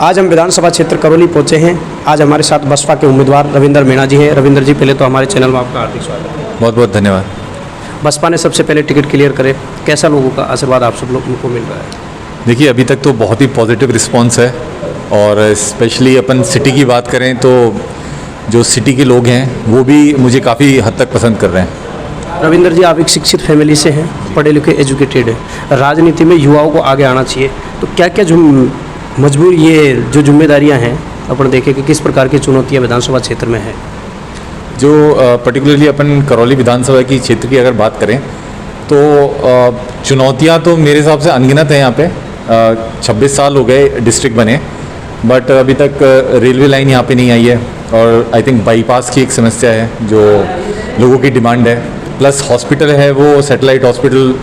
आज हम विधानसभा क्षेत्र करौली पहुंचे हैं। आज हमारे साथ बसपा के उम्मीदवार रविंद्र मीणा जी हैं। रविंद्र जी, पहले तो हमारे चैनल में आपका हार्दिक स्वागत है। बहुत बहुत धन्यवाद। बसपा ने सबसे पहले टिकट क्लियर करे, कैसा लोगों का आशीर्वाद आप सब लोगों को मिल रहा है? देखिए, अभी तक तो बहुत ही पॉजिटिव रिस्पांस है और स्पेशली अपन सिटी की बात करें तो जो सिटी के लोग हैं वो भी मुझे काफ़ी हद तक पसंद कर रहे हैं। रविंद्र जी, आप एक शिक्षित फैमिली से हैं, पढ़े लिखे एजुकेटेड हैं। राजनीति में युवाओं को आगे आना चाहिए, तो क्या क्या मजबूर ये जो जिम्मेदारियां हैं अपन देखें कि किस प्रकार की चुनौतियां विधानसभा क्षेत्र में है? जो पर्टिकुलरली अपन करौली विधानसभा की क्षेत्र की अगर बात करें तो चुनौतियां तो मेरे हिसाब से अनगिनत हैं। यहाँ पे 26 साल हो गए डिस्ट्रिक्ट बने, बट अभी तक रेलवे लाइन यहाँ पे नहीं आई है और आई थिंक बाईपास की एक समस्या है जो लोगों की डिमांड है। प्लस हॉस्पिटल है, वो सैटेलाइट हॉस्पिटल,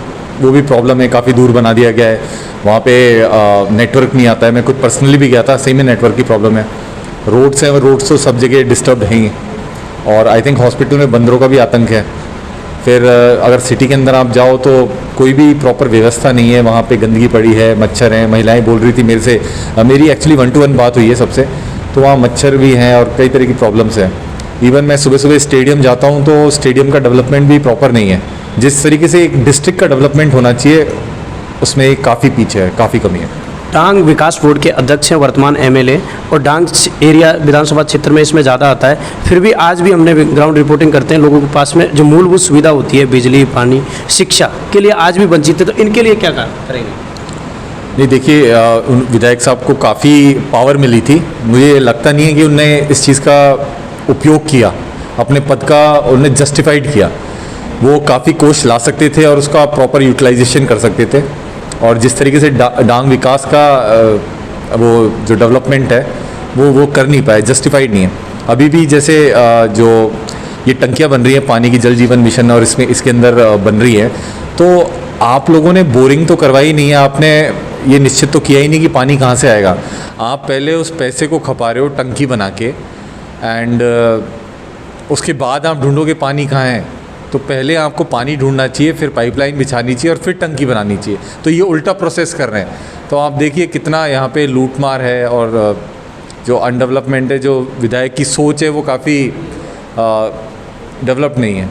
वो भी प्रॉब्लम है, काफ़ी दूर बना दिया गया है। वहाँ पे नेटवर्क नहीं आता है। मैं खुद पर्सनली भी गया था, सही में नेटवर्क की प्रॉब्लम है। रोड्स हैं, रोड्स तो सब जगह डिस्टर्ब हैं ही, और आई थिंक हॉस्पिटल में बंदरों का भी आतंक है। फिर अगर सिटी के अंदर आप जाओ तो कोई भी प्रॉपर व्यवस्था नहीं है। वहाँ पे गंदगी पड़ी है, मच्छर हैं। महिलाएं बोल रही थी मेरे से, मेरी एक्चुअली 1-to-1 बात हुई है सबसे, तो वहाँ मच्छर भी हैं और कई तरह की प्रॉब्लम्स हैं। इवन मैं सुबह सुबह स्टेडियम जाता हूँ तो स्टेडियम का डेवलपमेंट भी प्रॉपर नहीं है। जिस तरीके से एक डिस्ट्रिक्ट का डेवलपमेंट होना चाहिए उसमें काफ़ी पीछे है, काफ़ी कमी है। डांग विकास बोर्ड के अध्यक्ष हैं वर्तमान एमएलए, और डांग एरिया विधानसभा क्षेत्र में इसमें ज़्यादा आता है। फिर भी आज भी हमने ग्राउंड रिपोर्टिंग करते हैं, लोगों के पास में जो मूलभूत सुविधा होती है, बिजली, पानी, शिक्षा के लिए आज भी वंचित है। तो इनके लिए क्या करेंगे? नहीं, देखिए, उन विधायक साहब को काफ़ी पावर मिली थी। मुझे लगता नहीं है कि उनने इस चीज़ का उपयोग किया, अपने पद का उन्होंने जस्टिफाइड किया। वो काफ़ी कोष ला सकते थे और उसका प्रॉपर यूटिलाइजेशन कर सकते थे, और जिस तरीके से डांग विकास का वो जो डेवलपमेंट है वो कर नहीं पाए, जस्टिफाइड नहीं है। अभी भी जैसे जो ये टंकियाँ बन रही हैं पानी की, जल जीवन मिशन, और इसके अंदर बन रही है, तो आप लोगों ने बोरिंग तो करवाई नहीं है। आपने ये निश्चित तो किया ही नहीं कि पानी कहाँ से आएगा। आप पहले उस पैसे को खपा रहे हो टंकी बना के, एंड उसके बाद आप ढूंढोगे पानी कहाँ है। तो पहले आपको पानी ढूंढना चाहिए, फिर पाइपलाइन बिछानी चाहिए और फिर टंकी बनानी चाहिए। तो ये उल्टा प्रोसेस कर रहे हैं। तो आप देखिए कितना यहाँ पे लूटमार है, और जो अनडेवलपमेंट है, जो विधायक की सोच है वो काफ़ी डेवलप नहीं है।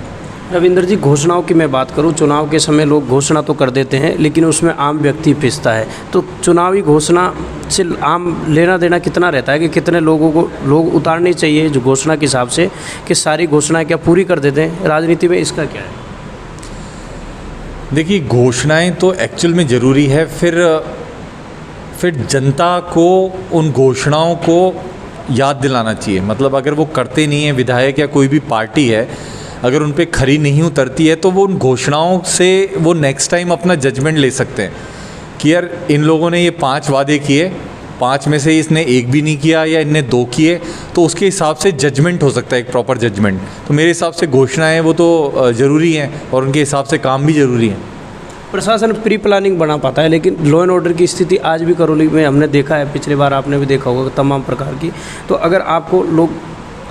रविंद्र जी, घोषणाओं की मैं बात करूं, चुनाव के समय लोग घोषणा तो कर देते हैं लेकिन उसमें आम व्यक्ति पिसता है। तो चुनावी घोषणा से आम लेना देना कितना रहता है कि कितने लोगों को लोग उतारनी चाहिए जो घोषणा के हिसाब से, कि सारी घोषणाएं क्या पूरी कर देते हैं? राजनीति में इसका क्या है? देखिए, घोषणाएं तो एक्चुअल में ज़रूरी है, फिर जनता को उन घोषणाओं को याद दिलाना चाहिए। मतलब अगर वो करते नहीं हैं, विधायक या कोई भी पार्टी है, अगर उन पे खरी नहीं उतरती है, तो वो उन घोषणाओं से वो नेक्स्ट टाइम अपना जजमेंट ले सकते हैं कि यार इन लोगों ने ये 5 वादे किए, 5 में से इसने 1 भी नहीं किया या इनने 2 किए, तो उसके हिसाब से जजमेंट हो सकता है, एक प्रॉपर जजमेंट। तो मेरे हिसाब से घोषणाएं वो तो ज़रूरी हैं और उनके हिसाब से काम भी ज़रूरी हैं। प्रशासन प्री प्लानिंग बना पाता है, लेकिन लॉ एंड ऑर्डर की स्थिति आज भी करौली में हमने देखा है, पिछली बार आपने भी देखा होगा तमाम प्रकार की। तो अगर आपको लोग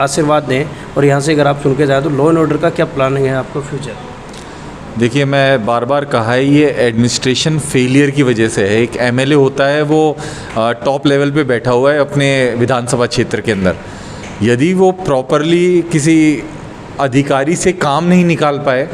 आशीर्वाद दें और यहाँ से अगर आप चुन के जाए तो लॉ एंड ऑर्डर का क्या प्लानिंग है आपका फ्यूचर? देखिए, मैं बार बार कहा है, ये एडमिनिस्ट्रेशन फेलियर की वजह से है। एक एमएलए होता है, वो टॉप लेवल पे बैठा हुआ है अपने विधानसभा क्षेत्र के अंदर। यदि वो प्रॉपरली किसी अधिकारी से काम नहीं निकाल पाए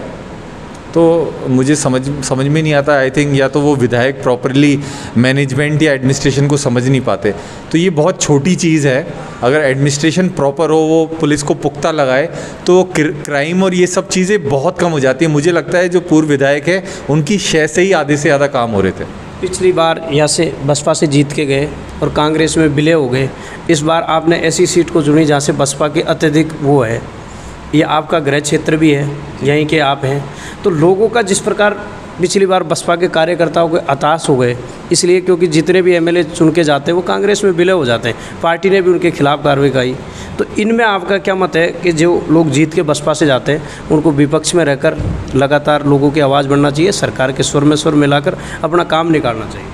तो मुझे समझ में नहीं आता। आई थिंक या तो वो विधायक प्रॉपरली मैनेजमेंट या एडमिनिस्ट्रेशन को समझ नहीं पाते। तो ये बहुत छोटी चीज़ है। अगर एडमिनिस्ट्रेशन प्रॉपर हो, वो पुलिस को पुख्ता लगाए, तो क्राइम और ये सब चीज़ें बहुत कम हो जाती है। मुझे लगता है जो पूर्व विधायक है उनकी शय से ही आधे से ज़्यादा काम हो रहे थे। पिछली बार यहाँ से बसपा से जीत के गए और कांग्रेस में विलय हो गए। इस बार आपने ऐसी सीट को चुनी जहाँ से बसपा के अत्यधिक वो है, ये आपका गृह क्षेत्र भी है, यहीं के आप हैं। तो लोगों का जिस प्रकार पिछली बार बसपा के कार्यकर्ताओं के हताश हो गए, इसलिए क्योंकि जितने भी एमएलए चुन के जाते हैं वो कांग्रेस में विलय हो जाते हैं, पार्टी ने भी उनके खिलाफ कार्रवाई की। तो इनमें आपका क्या मत है कि जो लोग जीत के बसपा से जाते हैं उनको विपक्ष में रहकर लगातार लोगों की आवाज़ बढ़ना चाहिए, सरकार के स्वर में स्वर मिलाकर अपना काम निकालना चाहिए?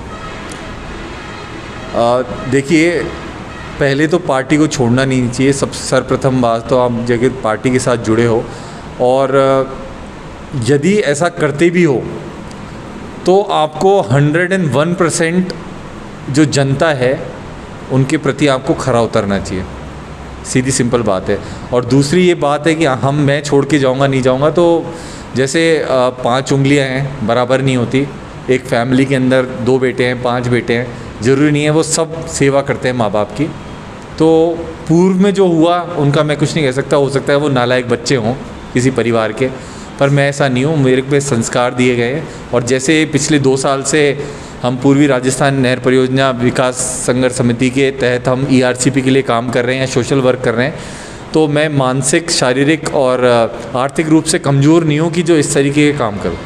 देखिए, पहले तो पार्टी को छोड़ना नहीं चाहिए। सर्वप्रथम बात तो आप जगह पार्टी के साथ जुड़े हो, और यदि ऐसा करते भी हो तो आपको 101% जो जनता है उनके प्रति आपको खरा उतरना चाहिए, सीधी सिंपल बात है। और दूसरी ये बात है कि मैं छोड़ के जाऊंगा नहीं जाऊंगा, तो जैसे 5 उंगलियां हैं बराबर नहीं होती। एक फैमिली के अंदर 2 बेटे हैं, 5 बेटे हैं, ज़रूरी नहीं है वो सब सेवा करते हैं माँ बाप की। तो पूर्व में जो हुआ उनका मैं कुछ नहीं कह सकता, हो सकता है वो नालायक बच्चे हों किसी परिवार के, पर मैं ऐसा नहीं हूँ। मेरे पे संस्कार दिए गए हैं, और जैसे पिछले 2 साल से हम पूर्वी राजस्थान नहर परियोजना विकास संघर्ष समिति के तहत हम ERCP के लिए काम कर रहे हैं या सोशल वर्क कर रहे हैं, तो मैं मानसिक, शारीरिक और आर्थिक रूप से कमज़ोर नहीं हूँ कि जो इस तरीके के काम करूँ।